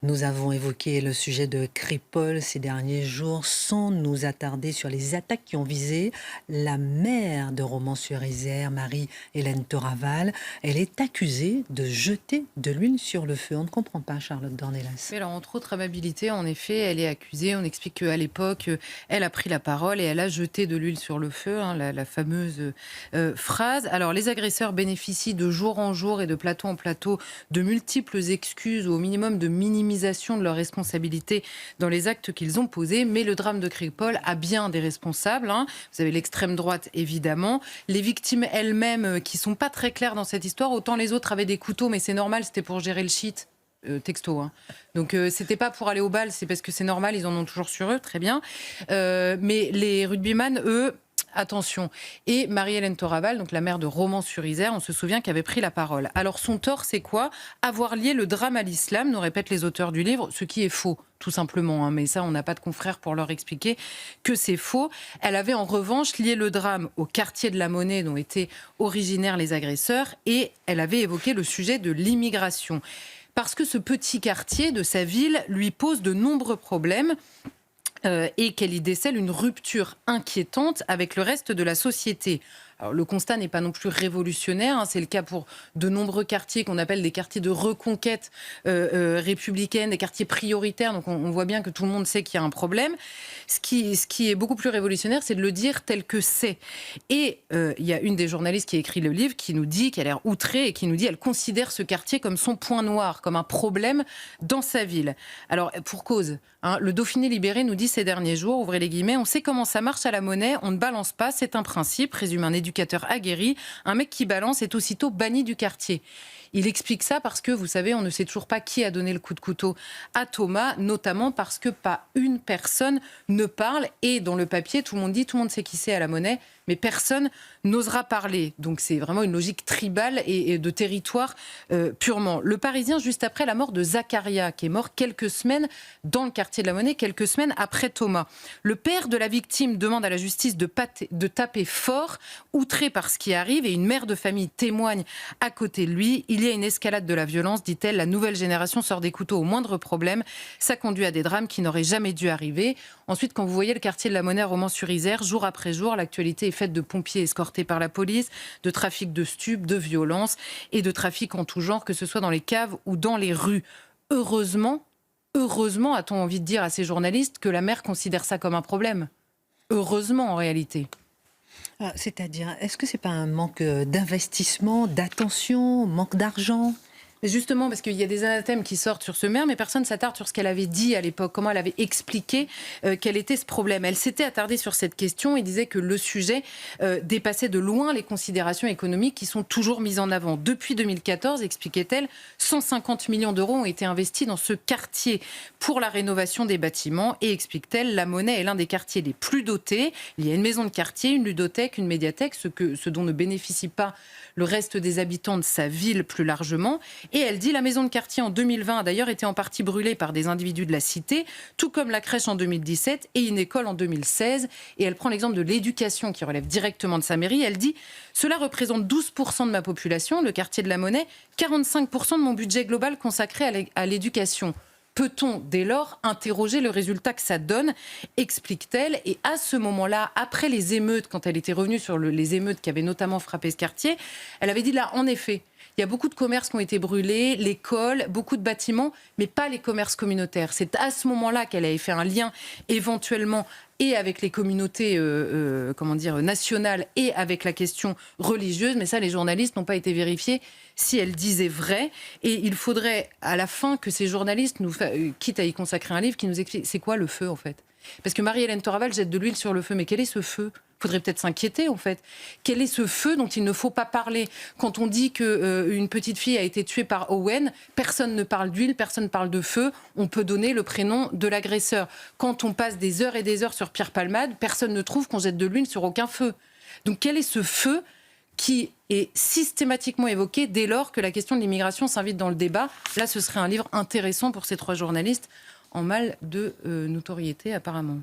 Nous avons évoqué le sujet de Crépol ces derniers jours sans nous attarder sur les attaques qui ont visé la mère de Romans-sur-Isère, Marie-Hélène Toraval. Elle est accusée de jeter de l'huile sur le feu. On ne comprend pas, Charlotte Dornelas. Mais alors, entre autres amabilités, en effet, elle est accusée. On explique qu'à l'époque, elle a pris la parole et elle a jeté de l'huile sur le feu, hein, la fameuse phrase. Alors, les agresseurs bénéficient de jour en jour et de plateau en plateau de multiples excuses ou au minimum de minimisation de leurs responsabilités dans les actes qu'ils ont posés. Mais le drame de Crépol a bien des responsables, hein. Vous avez l'extrême droite, évidemment. Les victimes elles-mêmes qui sont pas très claires dans cette histoire. Autant les autres avaient des couteaux, mais c'est normal, c'était pour gérer le shit. Texto, hein. Donc c'était pas pour aller au bal, c'est parce que c'est normal, ils en ont toujours sur eux, très bien. Mais les rugbyman, eux, attention. Et Marie-Hélène Toraval, donc la mère de Romans-sur-Isère, on se souvient qu'elle avait pris la parole. Alors son tort, c'est quoi? Avoir lié le drame à l'islam, nous répètent les auteurs du livre, ce qui est faux, tout simplement, hein. Mais ça, on n'a pas de confrères pour leur expliquer que c'est faux. Elle avait en revanche lié le drame au quartier de la Monnaie dont étaient originaires les agresseurs et elle avait évoqué le sujet de l'immigration. Parce que ce petit quartier de sa ville lui pose de nombreux problèmes et qu'elle y décèle une rupture inquiétante avec le reste de la société. Alors, le constat n'est pas non plus révolutionnaire, hein, c'est le cas pour de nombreux quartiers qu'on appelle des quartiers de reconquête républicaine, des quartiers prioritaires, donc on voit bien que tout le monde sait qu'il y a un problème. Ce qui est beaucoup plus révolutionnaire, c'est de le dire tel que c'est. Et il y a une des journalistes qui a écrit le livre qui nous dit, qui a l'air outrée et qui nous dit qu'elle considère ce quartier comme son point noir, comme un problème dans sa ville. Alors, pour cause, hein, le Dauphiné libéré nous dit ces derniers jours, ouvrez les guillemets, on sait comment ça marche à la Monnaie, on ne balance pas, c'est un principe, résume un éducateur aguerri, un mec qui balance est aussitôt banni du quartier. Il explique ça parce que, vous savez, on ne sait toujours pas qui a donné le coup de couteau à Thomas, notamment parce que pas une personne ne parle. Et dans le papier, tout le monde dit, tout le monde sait qui c'est à la Monnaie, mais personne n'osera parler. Donc c'est vraiment une logique tribale et de territoire purement. Le Parisien, juste après la mort de Zacharia, qui est mort quelques semaines dans le quartier de la Monnaie, quelques semaines après Thomas. Le père de la victime demande à la justice de taper fort, outré par ce qui arrive, et une mère de famille témoigne à côté de lui. Il y a une escalade de la violence, dit-elle. La nouvelle génération sort des couteaux au moindre problème. Ça conduit à des drames qui n'auraient jamais dû arriver. Ensuite, quand vous voyez le quartier de la Monnaie, Romans-sur-Isère, jour après jour, l'actualité est faite de pompiers escortés par la police, de trafic de stupes, de violences et de trafic en tout genre, que ce soit dans les caves ou dans les rues. Heureusement, a-t-on envie de dire à ces journalistes que la maire considère ça comme un problème. Heureusement, en réalité. C'est-à-dire, est-ce que c'est pas un manque d'investissement, d'attention, manque d'argent? Mais justement, parce qu'il y a des anathèmes qui sortent sur ce maire, mais personne ne s'attarde sur ce qu'elle avait dit à l'époque, comment elle avait expliqué quel était ce problème. Elle s'était attardée sur cette question et disait que le sujet dépassait de loin les considérations économiques qui sont toujours mises en avant. Depuis 2014, expliquait-elle, 150 millions d'euros ont été investis dans ce quartier pour la rénovation des bâtiments. Et explique-t-elle, la Monnaie est l'un des quartiers les plus dotés. Il y a une maison de quartier, une ludothèque, une médiathèque, ce dont ne bénéficie pas le reste des habitants de sa ville plus largement. Et elle dit la maison de quartier en 2020 a d'ailleurs été en partie brûlée par des individus de la cité, tout comme la crèche en 2017 et une école en 2016. Et elle prend l'exemple de l'éducation qui relève directement de sa mairie. Elle dit « Cela représente 12% de ma population, le quartier de la Monnaie, 45% de mon budget global consacré à l'éducation. » Peut-on dès lors interroger le résultat que ça donne, explique-t-elle. Et à ce moment-là, après les émeutes, quand elle était revenue sur les émeutes qui avaient notamment frappé ce quartier, elle avait dit là, en effet, il y a beaucoup de commerces qui ont été brûlés, l'école, beaucoup de bâtiments, mais pas les commerces communautaires. C'est à ce moment-là qu'elle avait fait un lien éventuellement et avec les communautés nationales et avec la question religieuse. Mais ça, les journalistes n'ont pas été vérifiés si elle disait vrai. Et il faudrait à la fin que ces journalistes, quitte à y consacrer un livre, qui nous expliquent c'est quoi le feu en fait. Parce que Marie-Hélène Toraval jette de l'huile sur le feu. Mais quel est ce feu ? Il faudrait peut-être s'inquiéter, en fait. Quel est ce feu dont il ne faut pas parler? Quand on dit qu'une petite fille a été tuée par Owen, personne ne parle d'huile, personne ne parle de feu. On peut donner le prénom de l'agresseur. Quand on passe des heures et des heures sur Pierre Palmade, personne ne trouve qu'on jette de l'huile sur aucun feu. Donc quel est ce feu qui est systématiquement évoqué dès lors que la question de l'immigration s'invite dans le débat? Là, ce serait un livre intéressant pour ces trois journalistes en mal de notoriété, apparemment.